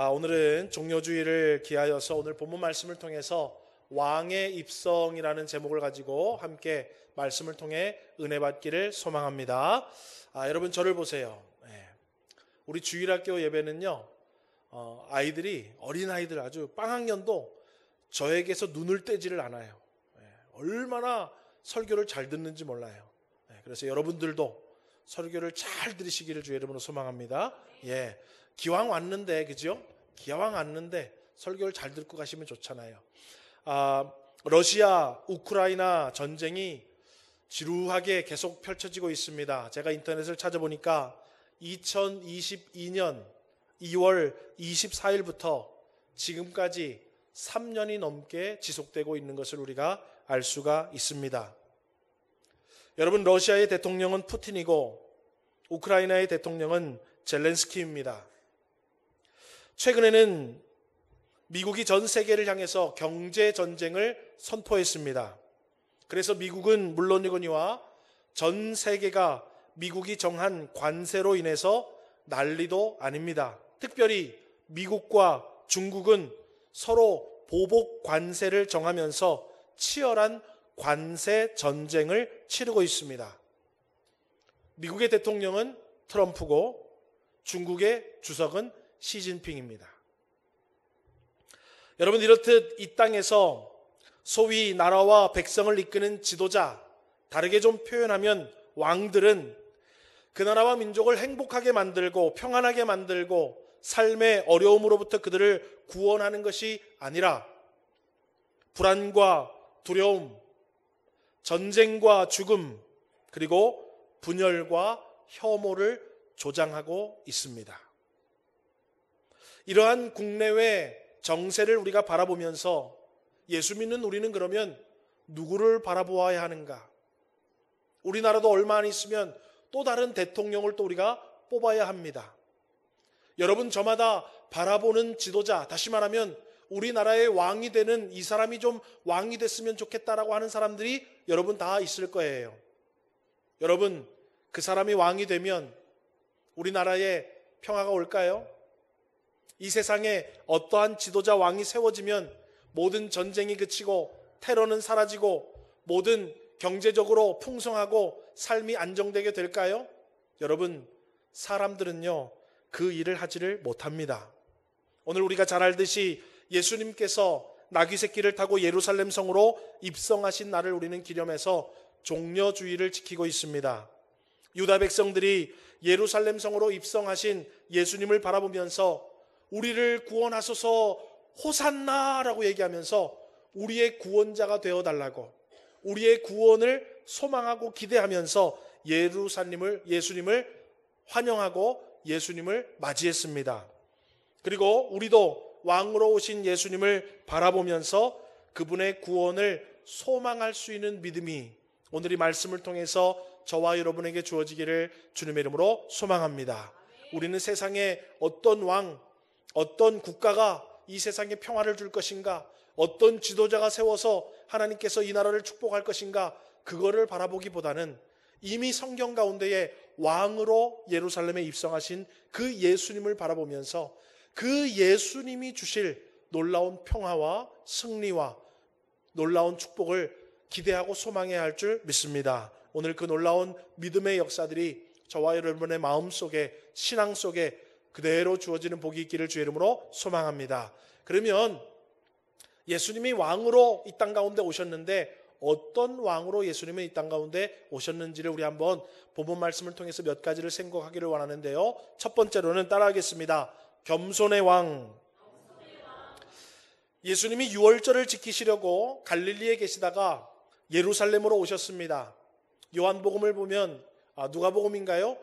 오늘은 종료주의를 기하여서 오늘 본문 말씀을 통해서 왕의 입성이라는 제목을 가지고 함께 말씀을 통해 은혜 받기를 소망합니다. 여러분 저를 보세요. 우리 주일학교 예배는요, 아이들이 어린아이들 아주 빵학년도 저에게서 눈을 떼지를 않아요. 얼마나 설교를 잘 듣는지 몰라요. 그래서 여러분들도 설교를 잘 들으시기를 주의 이름으로 소망합니다. 기왕 왔는데, 그죠? 기왕 왔는데 설교를 잘 듣고 가시면 좋잖아요. 러시아 우크라이나 전쟁이 지루하게 계속 펼쳐지고 있습니다. 제가 인터넷을 찾아보니까 2022년 2월 24일부터 지금까지 3년이 넘게 지속되고 있는 것을 우리가 알 수가 있습니다. 여러분, 러시아의 대통령은 푸틴이고 우크라이나의 대통령은 젤렌스키입니다. 최근에는 미국이 전 세계를 향해서 경제 전쟁을 선포했습니다. 그래서 미국은 물론이거니와 전 세계가 미국이 정한 관세로 인해서 난리도 아닙니다. 특별히 미국과 중국은 서로 보복 관세를 정하면서 치열한 관세 전쟁을 치르고 있습니다. 미국의 대통령은 트럼프고 중국의 주석은 시진핑입니다. 여러분, 이렇듯 이 땅에서 소위 나라와 백성을 이끄는 지도자, 다르게 좀 표현하면 왕들은 그 나라와 민족을 행복하게 만들고 평안하게 만들고 삶의 어려움으로부터 그들을 구원하는 것이 아니라 불안과 두려움, 전쟁과 죽음, 그리고 분열과 혐오를 조장하고 있습니다. 이러한 국내외 정세를 우리가 바라보면서 예수 믿는 우리는 그러면 누구를 바라보아야 하는가? 우리나라도 얼마 안 있으면 또 다른 대통령을 또 우리가 뽑아야 합니다. 여러분, 저마다 바라보는 지도자, 다시 말하면 우리나라의 왕이 되는 이 사람이 좀 왕이 됐으면 좋겠다라고 하는 사람들이 여러분 다 있을 거예요. 여러분, 그 사람이 왕이 되면 우리나라에 평화가 올까요? 이 세상에 어떠한 지도자 왕이 세워지면 모든 전쟁이 그치고 테러는 사라지고 모든 경제적으로 풍성하고 삶이 안정되게 될까요? 여러분, 사람들은요, 그 일을 하지를 못합니다. 오늘 우리가 잘 알듯이 예수님께서 나귀 새끼를 타고 예루살렘 성으로 입성하신 날을 우리는 기념해서 종려주의를 지키고 있습니다. 유다 백성들이 예루살렘 성으로 입성하신 예수님을 바라보면서 우리를 구원하소서 호산나라고 얘기하면서 우리의 구원자가 되어달라고, 우리의 구원을 소망하고 기대하면서 예수님을 환영하고 예수님을 맞이했습니다. 그리고 우리도 왕으로 오신 예수님을 바라보면서 그분의 구원을 소망할 수 있는 믿음이 오늘 이 말씀을 통해서 저와 여러분에게 주어지기를 주님의 이름으로 소망합니다. 우리는 세상에 어떤 왕, 어떤 국가가 이 세상에 평화를 줄 것인가, 어떤 지도자가 세워서 하나님께서 이 나라를 축복할 것인가, 그거를 바라보기보다는 이미 성경 가운데에 왕으로 예루살렘에 입성하신 그 예수님을 바라보면서 그 예수님이 주실 놀라운 평화와 승리와 놀라운 축복을 기대하고 소망해야 할 줄 믿습니다. 오늘 그 놀라운 믿음의 역사들이 저와 여러분의 마음 속에, 신앙 속에 그대로 주어지는 복이 있기를 주의 이름으로 소망합니다. 그러면 예수님이 왕으로 이 땅 가운데 오셨는데 어떤 왕으로 예수님은 이 땅 가운데 오셨는지를 우리 한번 본문 말씀을 통해서 몇 가지를 생각하기를 원하는데요. 첫 번째로는 따라하겠습니다. 겸손의 왕. 예수님이 유월절을 지키시려고 갈릴리에 계시다가 예루살렘으로 오셨습니다. 요한복음을 보면 누가복음인가요?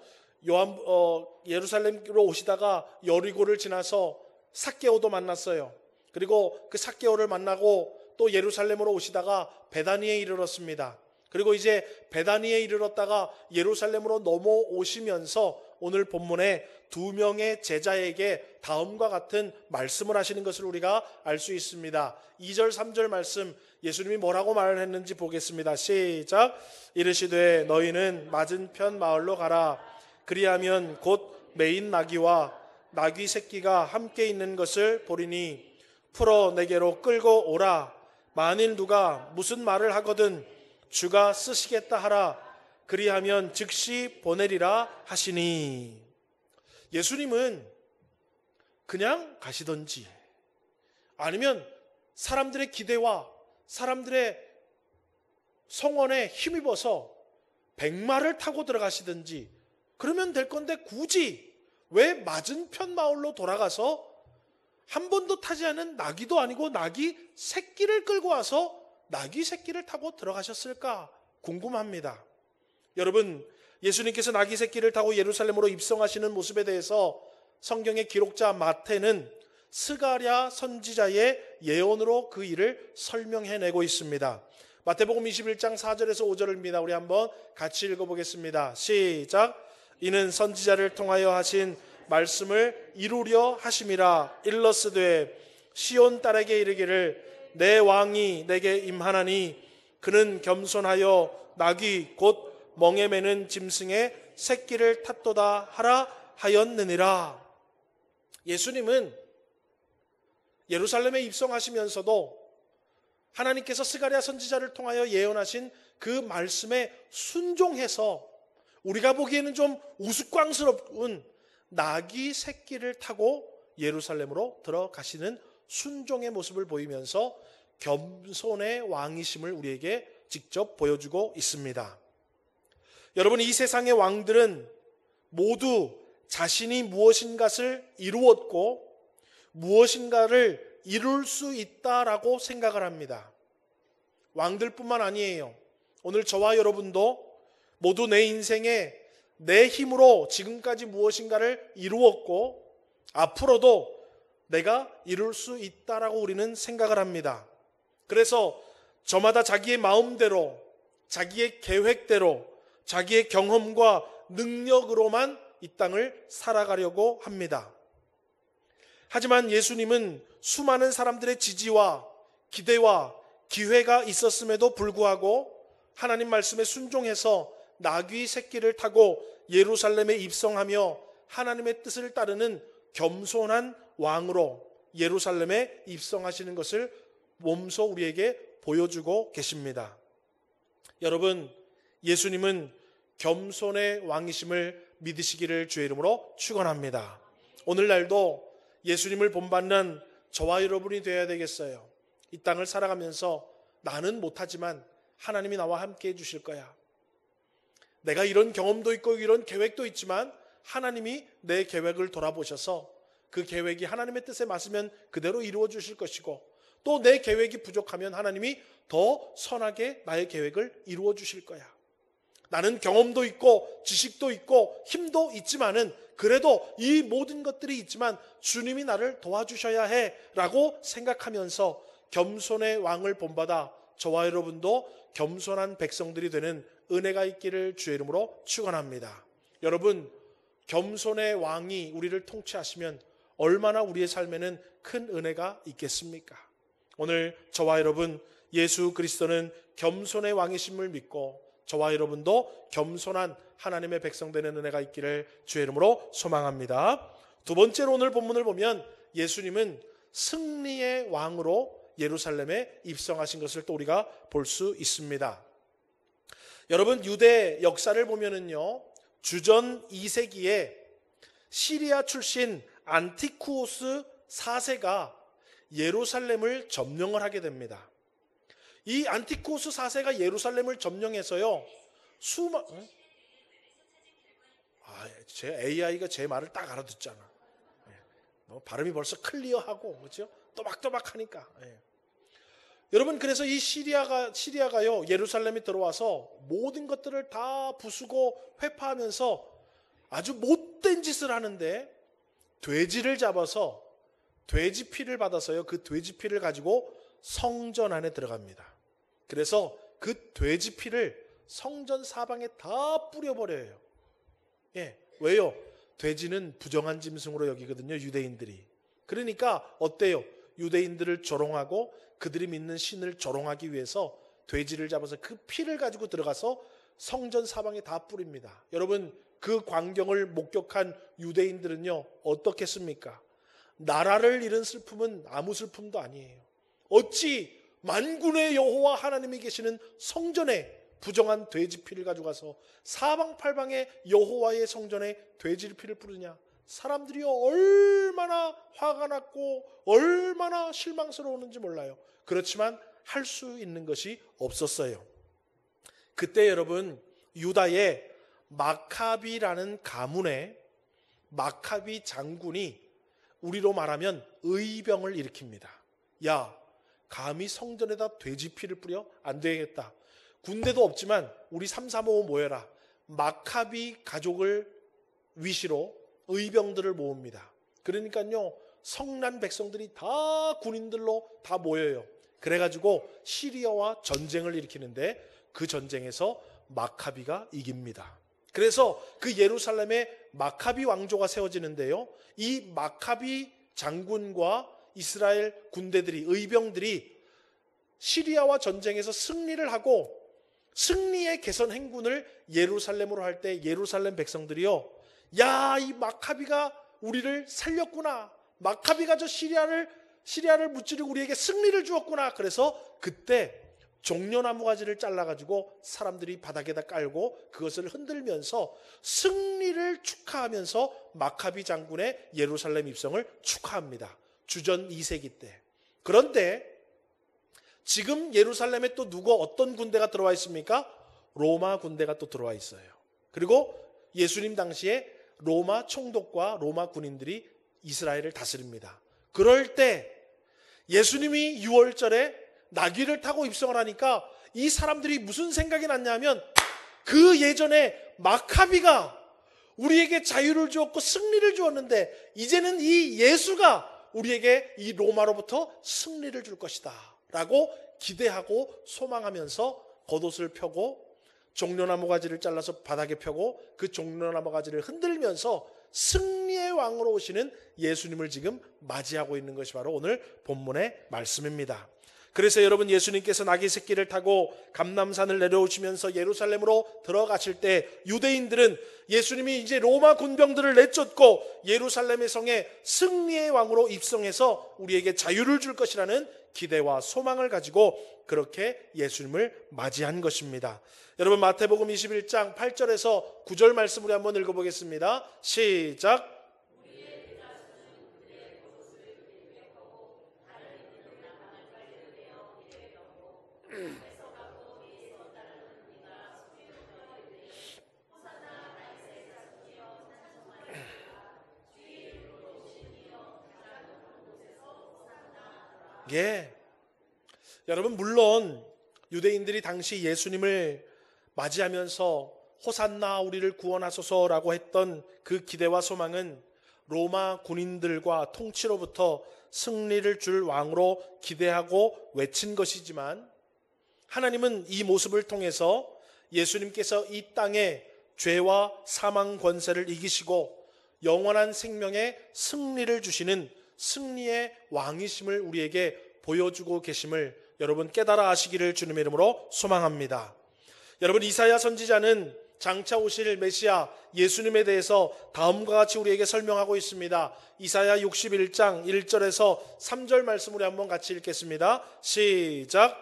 예루살렘으로 오시다가 여리고를 지나서 삭개오도 만났어요. 그리고 그 삭개오를 만나고 또 예루살렘으로 오시다가 베다니에 이르렀습니다. 그리고 이제 베다니에 이르렀다가 예루살렘으로 넘어오시면서 오늘 본문에 두 명의 제자에게 다음과 같은 말씀을 하시는 것을 우리가 알 수 있습니다. 2절 3절 말씀, 예수님이 뭐라고 말을 했는지 보겠습니다. 시작. 이르시되 너희는 맞은편 마을로 가라. 그리하면 곧 매인 나귀와 나귀 새끼가 함께 있는 것을 보리니 풀어 내게로 끌고 오라. 만일 누가 무슨 말을 하거든 주가 쓰시겠다 하라. 그리하면 즉시 보내리라 하시니. 예수님은 그냥 가시던지 아니면 사람들의 기대와 사람들의 성원에 힘입어서 백마를 타고 들어가시든지 그러면 될 건데 굳이 왜 맞은편 마을로 돌아가서 한 번도 타지 않은 나귀도 아니고 나귀 새끼를 끌고 와서 나귀 새끼를 타고 들어가셨을까 궁금합니다. 여러분, 예수님께서 나귀 새끼를 타고 예루살렘으로 입성하시는 모습에 대해서 성경의 기록자 마태는 스가랴 선지자의 예언으로 그 일을 설명해내고 있습니다. 마태복음 21장 4절에서 5절입니다. 우리 한번 같이 읽어보겠습니다. 시작. 이는 선지자를 통하여 하신 말씀을 이루려 하심이라. 일러스되 시온 딸에게 이르기를 내 왕이 내게 임하나니 그는 겸손하여 나귀 곧 멍에 매는 짐승의 새끼를 탔도다 하라 하였느니라. 예수님은 예루살렘에 입성하시면서도 하나님께서 스가랴 선지자를 통하여 예언하신 그 말씀에 순종해서 우리가 보기에는 좀 우스꽝스러운 나귀 새끼를 타고 예루살렘으로 들어가시는 순종의 모습을 보이면서 겸손의 왕이심을 우리에게 직접 보여주고 있습니다. 여러분, 이 세상의 왕들은 모두 자신이 무엇인가를 이루었고 무엇인가를 이룰 수 있다라고 생각을 합니다. 왕들뿐만 아니에요. 오늘 저와 여러분도 모두 내 인생에 내 힘으로 지금까지 무엇인가를 이루었고 앞으로도 내가 이룰 수 있다라고 우리는 생각을 합니다. 그래서 저마다 자기의 마음대로, 자기의 계획대로, 자기의 경험과 능력으로만 이 땅을 살아가려고 합니다. 하지만 예수님은 수많은 사람들의 지지와 기대와 기회가 있었음에도 불구하고 하나님 말씀에 순종해서 나귀 새끼를 타고 예루살렘에 입성하며 하나님의 뜻을 따르는 겸손한 왕으로 예루살렘에 입성하시는 것을 몸소 우리에게 보여주고 계십니다. 여러분, 예수님은 겸손의 왕이심을 믿으시기를 주의 이름으로 축원합니다. 오늘날도 예수님을 본받는 저와 여러분이 되어야 되겠어요. 이 땅을 살아가면서 나는 못하지만 하나님이 나와 함께 해주실 거야. 내가 이런 경험도 있고 이런 계획도 있지만 하나님이 내 계획을 돌아보셔서 그 계획이 하나님의 뜻에 맞으면 그대로 이루어 주실 것이고 또 내 계획이 부족하면 하나님이 더 선하게 나의 계획을 이루어 주실 거야. 나는 경험도 있고 지식도 있고 힘도 있지만은 그래도 이 모든 것들이 있지만 주님이 나를 도와주셔야 해 라고 생각하면서 겸손의 왕을 본받아 저와 여러분도 겸손한 백성들이 되는 은혜가 있기를 주의 이름으로 축원합니다. 여러분, 겸손의 왕이 우리를 통치하시면 얼마나 우리의 삶에는 큰 은혜가 있겠습니까? 오늘 저와 여러분, 예수 그리스도는 겸손의 왕이심을 믿고 저와 여러분도 겸손한 하나님의 백성 되는 은혜가 있기를 주의 이름으로 소망합니다. 두 번째로 오늘 본문을 보면 예수님은 승리의 왕으로 예루살렘에 입성하신 것을 또 우리가 볼 수 있습니다. 여러분, 유대 역사를 보면은요, 주전 2세기에 시리아 출신 안티쿠오스 4세가 예루살렘을 점령을 하게 됩니다. 이 안티쿠오스 4세가 예루살렘을 점령해서요, 제 AI가 제 말을 딱 알아듣잖아. 발음이 벌써 클리어하고, 그렇죠? 또박또박하니까. 여러분, 그래서 이 시리아가요, 예루살렘에 들어와서 모든 것들을 다 부수고 회파하면서 아주 못된 짓을 하는데 돼지를 잡아서 돼지 피를 받아서요, 그 돼지 피를 가지고 성전 안에 들어갑니다. 그래서 그 돼지 피를 성전 사방에 다 뿌려버려요. 왜요? 돼지는 부정한 짐승으로 여기거든요, 유대인들이. 그러니까 어때요? 유대인들을 조롱하고 그들이 믿는 신을 조롱하기 위해서 돼지를 잡아서 그 피를 가지고 들어가서 성전 사방에 다 뿌립니다. 여러분, 그 광경을 목격한 유대인들은요, 어떻겠습니까? 나라를 잃은 슬픔은 아무 슬픔도 아니에요. 어찌 만군의 여호와 하나님이 계시는 성전에 부정한 돼지피를 가져가서 사방팔방의 여호와의 성전에 돼지피를 뿌리냐? 사람들이 얼마나 화가 났고 얼마나 실망스러웠는지 몰라요. 그렇지만 할 수 있는 것이 없었어요. 그때 여러분, 유다의 마카비라는 가문의 마카비 장군이 우리로 말하면 의병을 일으킵니다. 야, 감히 성전에다 돼지피를 뿌려? 안 되겠다. 군대도 없지만 우리 3, 4, 5 모여라. 마카비 가족을 위시로 의병들을 모읍니다. 그러니까요, 성난 백성들이 다 군인들로 다 모여요. 그래가지고 시리아와 전쟁을 일으키는데 그 전쟁에서 마카비가 이깁니다. 그래서 그 예루살렘에 마카비 왕조가 세워지는데요, 이 마카비 장군과 이스라엘 군대들이, 의병들이 시리아와 전쟁에서 승리를 하고 승리의 개선 행군을 예루살렘으로 할 때 예루살렘 백성들이요, 야, 이 마카비가 우리를 살렸구나. 마카비가 저 시리아를 무찌르고 우리에게 승리를 주었구나. 그래서 그때 종려나무 가지를 잘라가지고 사람들이 바닥에다 깔고 그것을 흔들면서 승리를 축하하면서 마카비 장군의 예루살렘 입성을 축하합니다. 주전 2세기 때. 그런데 지금 예루살렘에 또 어떤 군대가 들어와 있습니까? 로마 군대가 또 들어와 있어요. 그리고 예수님 당시에 로마 총독과 로마 군인들이 이스라엘을 다스립니다. 그럴 때 예수님이 6월절에 나귀를 타고 입성을 하니까 이 사람들이 무슨 생각이 났냐면, 그 예전에 마카비가 우리에게 자유를 주었고 승리를 주었는데 이제는 이 예수가 우리에게 이 로마로부터 승리를 줄 것이다 라고 기대하고 소망하면서 겉옷을 펴고 종려나무 가지를 잘라서 바닥에 펴고 그 종려나무 가지를 흔들면서 승리의 왕으로 오시는 예수님을 지금 맞이하고 있는 것이 바로 오늘 본문의 말씀입니다. 그래서 여러분, 예수님께서 나귀 새끼를 타고 감람산을 내려오시면서 예루살렘으로 들어가실 때 유대인들은 예수님이 이제 로마 군병들을 내쫓고 예루살렘의 성에 승리의 왕으로 입성해서 우리에게 자유를 줄 것이라는 기대와 소망을 가지고 그렇게 예수님을 맞이한 것입니다. 여러분, 마태복음 21장 8절에서 9절 말씀 우리 한번 읽어보겠습니다. 시작. 예. 여러분, 물론 유대인들이 당시 예수님을 맞이하면서 호산나 우리를 구원하소서라고 했던 그 기대와 소망은 로마 군인들과 통치로부터 승리를 줄 왕으로 기대하고 외친 것이지만, 하나님은 이 모습을 통해서 예수님께서 이 땅에 죄와 사망 권세를 이기시고 영원한 생명의 승리를 주시는 승리의 왕이심을 우리에게 보여주고 계심을 여러분 깨달아 아시기를 주님의 이름으로 소망합니다. 여러분, 이사야 선지자는 장차 오실 메시아 예수님에 대해서 다음과 같이 우리에게 설명하고 있습니다. 이사야 61장 1절에서 3절 말씀 우리 한번 같이 읽겠습니다. 시작.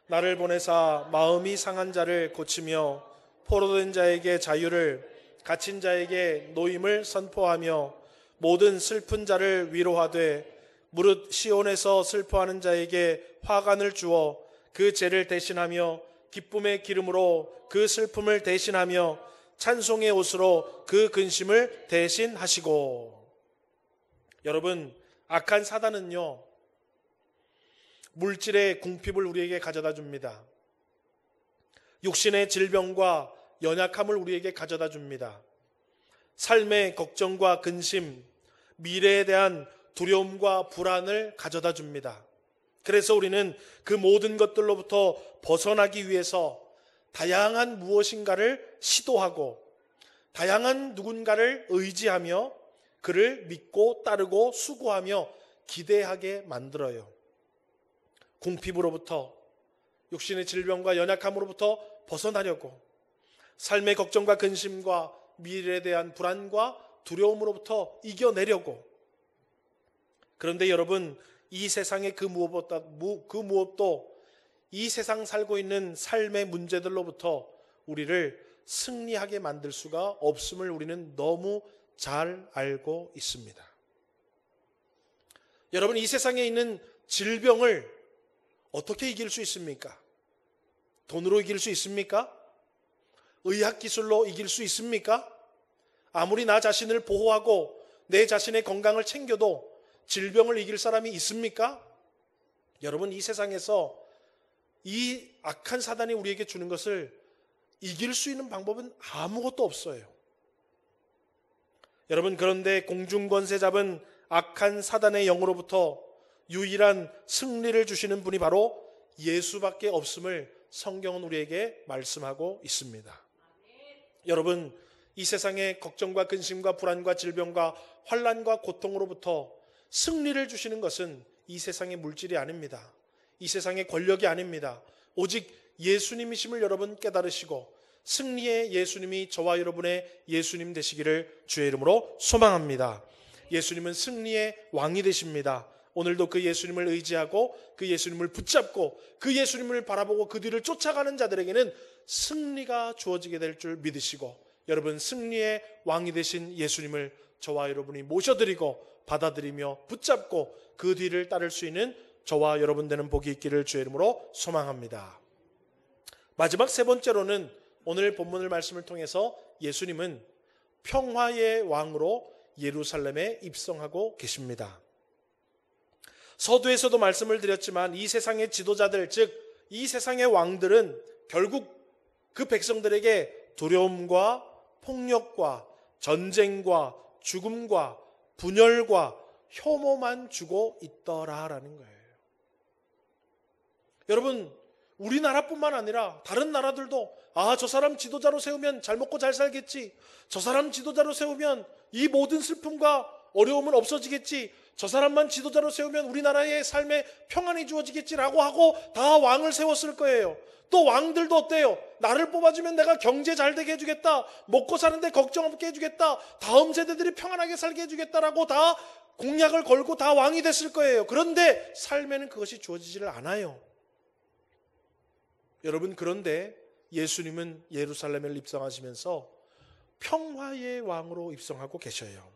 나를 보내사 마음이 상한 자를 고치며 포로된 자에게 자유를, 갇힌 자에게 노임을 선포하며 모든 슬픈 자를 위로하되 무릇 시온에서 슬퍼하는 자에게 화관을 주어 그 죄를 대신하며 기쁨의 기름으로 그 슬픔을 대신하며 찬송의 옷으로 그 근심을 대신하시고. 여러분, 악한 사단은요, 물질의 궁핍을 우리에게 가져다 줍니다. 육신의 질병과 연약함을 우리에게 가져다 줍니다. 삶의 걱정과 근심, 미래에 대한 두려움과 불안을 가져다 줍니다. 그래서 우리는 그 모든 것들로부터 벗어나기 위해서 다양한 무엇인가를 시도하고 다양한 누군가를 의지하며 그를 믿고 따르고 수고하며 기대하게 만들어요. 궁핍으로부터, 육신의 질병과 연약함으로부터 벗어나려고, 삶의 걱정과 근심과 미래에 대한 불안과 두려움으로부터 이겨내려고. 그런데 여러분, 이 세상의 그 무엇도 이 세상 살고 있는 삶의 문제들로부터 우리를 승리하게 만들 수가 없음을 우리는 너무 잘 알고 있습니다. 여러분, 이 세상에 있는 질병을 어떻게 이길 수 있습니까? 돈으로 이길 수 있습니까? 의학기술로 이길 수 있습니까? 아무리 나 자신을 보호하고 내 자신의 건강을 챙겨도 질병을 이길 사람이 있습니까? 여러분, 이 세상에서 이 악한 사단이 우리에게 주는 것을 이길 수 있는 방법은 아무것도 없어요. 여러분, 그런데 공중권세 잡은 악한 사단의 영으로부터 유일한 승리를 주시는 분이 바로 예수밖에 없음을 성경은 우리에게 말씀하고 있습니다. 여러분, 이 세상의 걱정과 근심과 불안과 질병과 환난과 고통으로부터 승리를 주시는 것은 이 세상의 물질이 아닙니다. 이 세상의 권력이 아닙니다. 오직 예수님이심을 여러분 깨달으시고 승리의 예수님이 저와 여러분의 예수님 되시기를 주의 이름으로 소망합니다. 예수님은 승리의 왕이 되십니다. 오늘도 그 예수님을 의지하고 그 예수님을 붙잡고 그 예수님을 바라보고 그 뒤를 쫓아가는 자들에게는 승리가 주어지게 될 줄 믿으시고, 여러분, 승리의 왕이 되신 예수님을 저와 여러분이 모셔드리고 받아들이며 붙잡고 그 뒤를 따를 수 있는 저와 여러분 되는 복이 있기를 주의 이름으로 소망합니다. 마지막 세 번째로는 오늘 본문을 말씀을 통해서 예수님은 평화의 왕으로 예루살렘에 입성하고 계십니다. 서두에서도 말씀을 드렸지만 이 세상의 지도자들, 즉 이 세상의 왕들은 결국 그 백성들에게 두려움과 폭력과 전쟁과 죽음과 분열과 혐오만 주고 있더라라는 거예요. 여러분, 우리나라뿐만 아니라 다른 나라들도 저 사람 지도자로 세우면 잘 먹고 잘 살겠지, 저 사람 지도자로 세우면 이 모든 슬픔과 어려움은 없어지겠지, 저 사람만 지도자로 세우면 우리나라의 삶에 평안이 주어지겠지라고 하고 다 왕을 세웠을 거예요. 또 왕들도 어때요? 나를 뽑아주면 내가 경제 잘 되게 해주겠다, 먹고 사는데 걱정 없게 해주겠다, 다음 세대들이 평안하게 살게 해주겠다라고 다 공약을 걸고 다 왕이 됐을 거예요. 그런데 삶에는 그것이 주어지지를 않아요. 여러분, 그런데 예수님은 예루살렘을 입성하시면서 평화의 왕으로 입성하고 계셔요.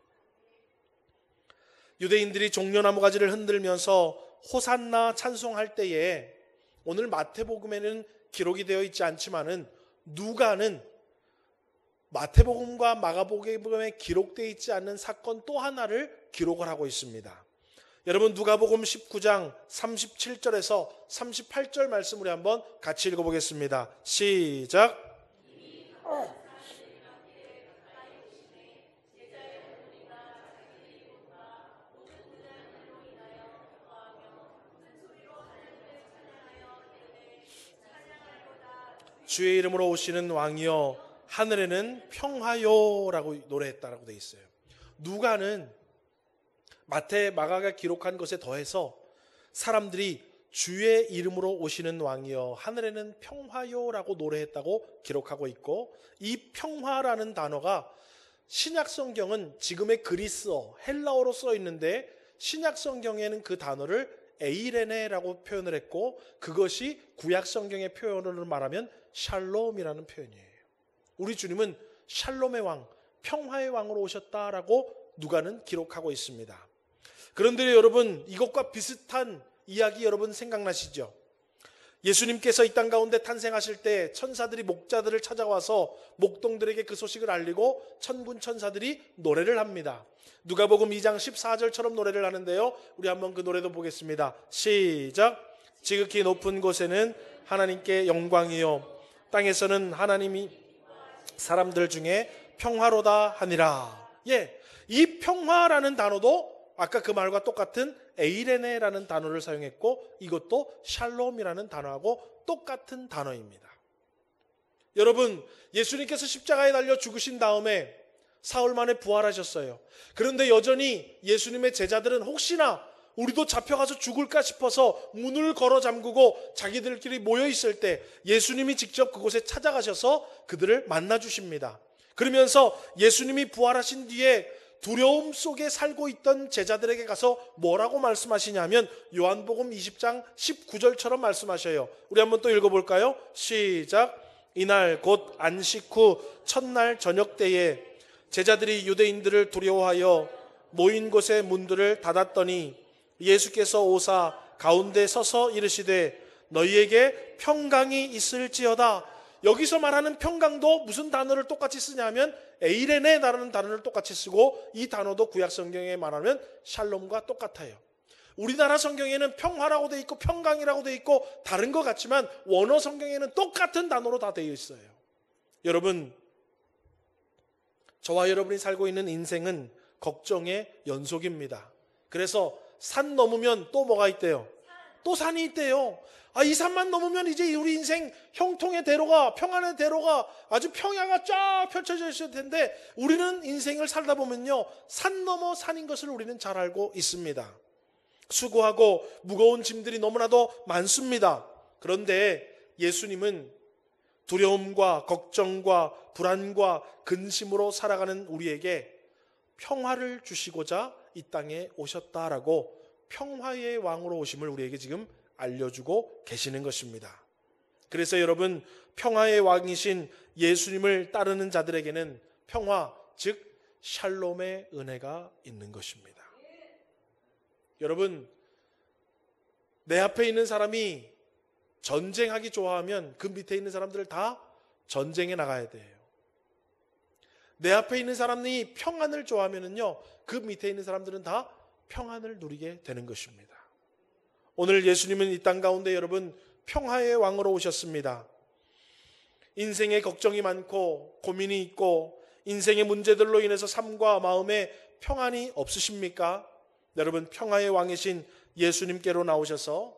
유대인들이 종려나무 가지를 흔들면서 호산나 찬송할 때에, 오늘 마태복음에는 기록이 되어 있지 않지만은 누가는 마태복음과 마가복음에 기록되어 있지 않는 사건 또 하나를 기록을 하고 있습니다. 여러분, 누가복음 19장 37절에서 38절 말씀 우리 한번 같이 읽어보겠습니다. 시작. 주의 이름으로 오시는 왕이여 하늘에는 평화요라고 노래했다라고 되어 있어요. 누가는 마태, 마가가 기록한 것에 더해서 사람들이 주의 이름으로 오시는 왕이여 하늘에는 평화요라고 노래했다고 기록하고 있고, 이 평화라는 단어가 신약 성경은 지금의 그리스어, 헬라어로 써 있는데 신약 성경에는 그 단어를 에이레네라고 표현을 했고, 그것이 구약 성경의 표현으로 말하면 샬롬이라는 표현이에요. 우리 주님은 샬롬의 왕, 평화의 왕으로 오셨다라고 누가는 기록하고 있습니다. 그런데 여러분, 이것과 비슷한 이야기 여러분 생각나시죠? 예수님께서 이 땅 가운데 탄생하실 때 천사들이 목자들을 찾아와서 목동들에게 그 소식을 알리고 천군 천사들이 노래를 합니다. 누가복음 2장 14절처럼 노래를 하는데요, 우리 한번 그 노래도 보겠습니다. 시작. 지극히 높은 곳에는 하나님께 영광이요 땅에서는 하나님이 사람들 중에 평화로다 하니라. 이 평화라는 단어도 아까 그 말과 똑같은 에이레네라는 단어를 사용했고, 이것도 샬롬이라는 단어하고 똑같은 단어입니다. 여러분, 예수님께서 십자가에 달려 죽으신 다음에 사흘 만에 부활하셨어요. 그런데 여전히 예수님의 제자들은 혹시나 우리도 잡혀가서 죽을까 싶어서 문을 걸어 잠그고 자기들끼리 모여 있을 때 예수님이 직접 그곳에 찾아가셔서 그들을 만나 주십니다. 그러면서 예수님이 부활하신 뒤에 두려움 속에 살고 있던 제자들에게 가서 뭐라고 말씀하시냐면 요한복음 20장 19절처럼 말씀하셔요. 우리 한번 또 읽어볼까요? 시작. 이날 곧 안식 후 첫날 저녁 때에 제자들이 유대인들을 두려워하여 모인 곳의 문들을 닫았더니 예수께서 오사 가운데 서서 이르시되 너희에게 평강이 있을지어다. 여기서 말하는 평강도 무슨 단어를 똑같이 쓰냐면 에이레네라는 단어를 똑같이 쓰고 이 단어도 구약 성경에 말하면 샬롬과 똑같아요. 우리나라 성경에는 평화라고 돼 있고 평강이라고 돼 있고 다른 것 같지만 원어 성경에는 똑같은 단어로 다 되어 있어요. 여러분, 저와 여러분이 살고 있는 인생은 걱정의 연속입니다. 그래서 산 넘으면 또 뭐가 있대요? 또 산이 있대요. 이 산만 넘으면 이제 우리 인생 형통의 대로가, 평안의 대로가 아주 평야가 쫙 펼쳐져 있을 텐데 우리는 인생을 살다 보면요, 산 넘어 산인 것을 우리는 잘 알고 있습니다. 수고하고 무거운 짐들이 너무나도 많습니다. 그런데 예수님은 두려움과 걱정과 불안과 근심으로 살아가는 우리에게 평화를 주시고자 이 땅에 오셨다라고 평화의 왕으로 오심을 우리에게 지금 알려주고 계시는 것입니다. 그래서 여러분, 평화의 왕이신 예수님을 따르는 자들에게는 평화, 즉 샬롬의 은혜가 있는 것입니다. 여러분, 내 앞에 있는 사람이 전쟁하기 좋아하면 그 밑에 있는 사람들을 다 전쟁에 나가야 돼요. 내 앞에 있는 사람이 평안을 좋아하면은요, 그 밑에 있는 사람들은 다 평안을 누리게 되는 것입니다. 오늘 예수님은 이 땅 가운데 여러분 평화의 왕으로 오셨습니다. 인생에 걱정이 많고 고민이 있고 인생의 문제들로 인해서 삶과 마음에 평안이 없으십니까? 여러분, 평화의 왕이신 예수님께로 나오셔서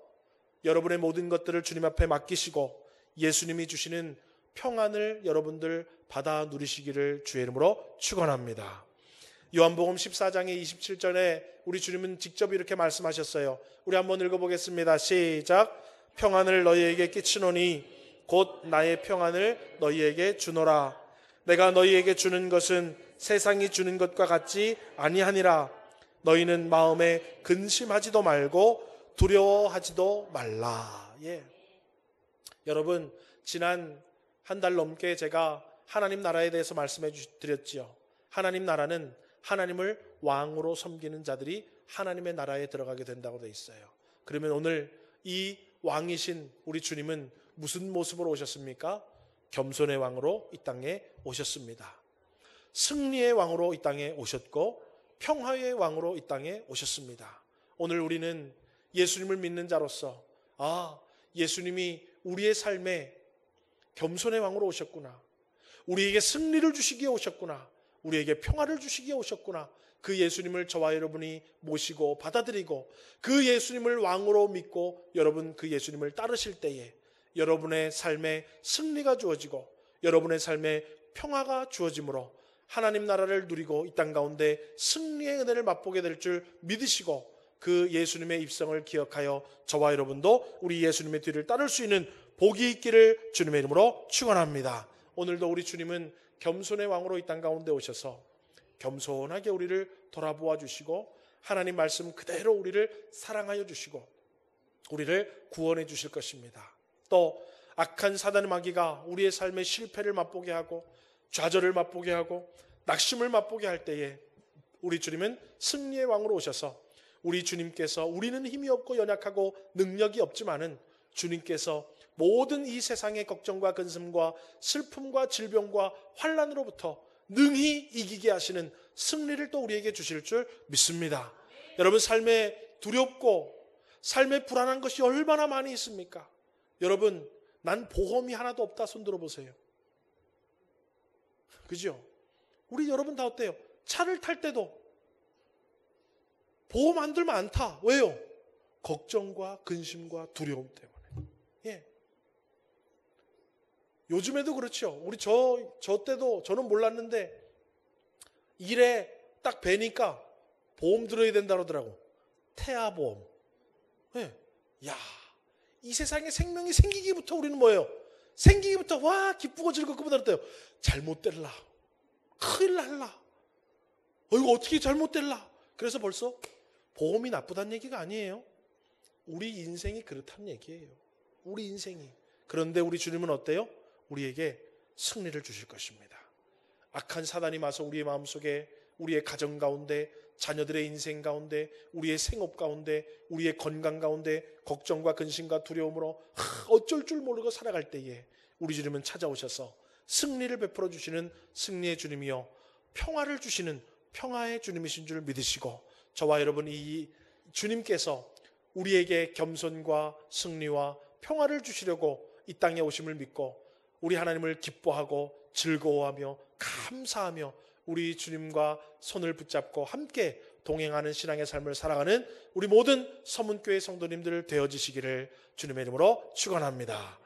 여러분의 모든 것들을 주님 앞에 맡기시고 예수님이 주시는 평안을 여러분들 받아 누리시기를 주의 이름으로 축원합니다. 요한복음 14장의 27절에 우리 주님은 직접 이렇게 말씀하셨어요. 우리 한번 읽어보겠습니다. 시작. 평안을 너희에게 끼치노니 곧 나의 평안을 너희에게 주노라. 내가 너희에게 주는 것은 세상이 주는 것과 같지 아니하니라. 너희는 마음에 근심하지도 말고 두려워하지도 말라. 예. 여러분, 지난 한 달 넘게 제가 하나님 나라에 대해서 말씀해 드렸지요. 하나님 나라는 하나님을 왕으로 섬기는 자들이 하나님의 나라에 들어가게 된다고 되어 있어요. 그러면 오늘 이 왕이신 우리 주님은 무슨 모습으로 오셨습니까? 겸손의 왕으로 이 땅에 오셨습니다. 승리의 왕으로 이 땅에 오셨고 평화의 왕으로 이 땅에 오셨습니다. 오늘 우리는 예수님을 믿는 자로서 예수님이 우리의 삶에 겸손의 왕으로 오셨구나. 우리에게 승리를 주시기에 오셨구나. 우리에게 평화를 주시기에 오셨구나. 그 예수님을 저와 여러분이 모시고 받아들이고 그 예수님을 왕으로 믿고 여러분 그 예수님을 따르실 때에 여러분의 삶에 승리가 주어지고 여러분의 삶에 평화가 주어지므로 하나님 나라를 누리고 이 땅 가운데 승리의 은혜를 맛보게 될 줄 믿으시고 그 예수님의 입성을 기억하여 저와 여러분도 우리 예수님의 뒤를 따를 수 있는 복이 있기를 주님의 이름으로 축원합니다. 오늘도 우리 주님은 겸손의 왕으로 이 땅 가운데 오셔서 겸손하게 우리를 돌아보아 주시고 하나님 말씀 그대로 우리를 사랑하여 주시고 우리를 구원해 주실 것입니다. 또 악한 사단의 마귀가 우리의 삶의 실패를 맛보게 하고 좌절을 맛보게 하고 낙심을 맛보게 할 때에 우리 주님은 승리의 왕으로 오셔서 우리 주님께서 우리는 힘이 없고 연약하고 능력이 없지만은 주님께서 모든 이 세상의 걱정과 근심과 슬픔과 질병과 환난으로부터 능히 이기게 하시는 승리를 또 우리에게 주실 줄 믿습니다. 여러분, 삶에 두렵고 삶에 불안한 것이 얼마나 많이 있습니까? 여러분, 난 보험이 하나도 없다 손 들어보세요. 그죠? 우리 여러분 다 어때요? 차를 탈 때도 보험 안 들면 안 타. 왜요? 걱정과 근심과 두려움 때문에. 예. 요즘에도 그렇죠. 우리 저 때도 저는 몰랐는데 일에 딱 뵈니까 보험 들어야 된다 그러더라고. 태아보험. 네. 야, 이 세상에 생명이 생기기부터 우리는 뭐예요? 생기기부터 와 기쁘고 즐겁고 보다는데요. 잘못될라. 큰일 날라. 이거 어떻게 잘못될라. 그래서 벌써 보험이 나쁘다는 얘기가 아니에요. 우리 인생이 그렇다는 얘기예요. 우리 인생이. 그런데 우리 주님은 어때요? 우리에게 승리를 주실 것입니다. 악한 사단이 와서 우리의 마음속에, 우리의 가정 가운데, 자녀들의 인생 가운데, 우리의 생업 가운데, 우리의 건강 가운데 걱정과 근심과 두려움으로 어쩔 줄 모르고 살아갈 때에 우리 주님은 찾아오셔서 승리를 베풀어 주시는 승리의 주님이요, 평화를 주시는 평화의 주님이신 줄 믿으시고, 저와 여러분 이 주님께서 우리에게 겸손과 승리와 평화를 주시려고 이 땅에 오심을 믿고 우리 하나님을 기뻐하고 즐거워하며 감사하며 우리 주님과 손을 붙잡고 함께 동행하는 신앙의 삶을 살아가는 우리 모든 서문교회 성도님들 되어지시기를 주님의 이름으로 축원합니다.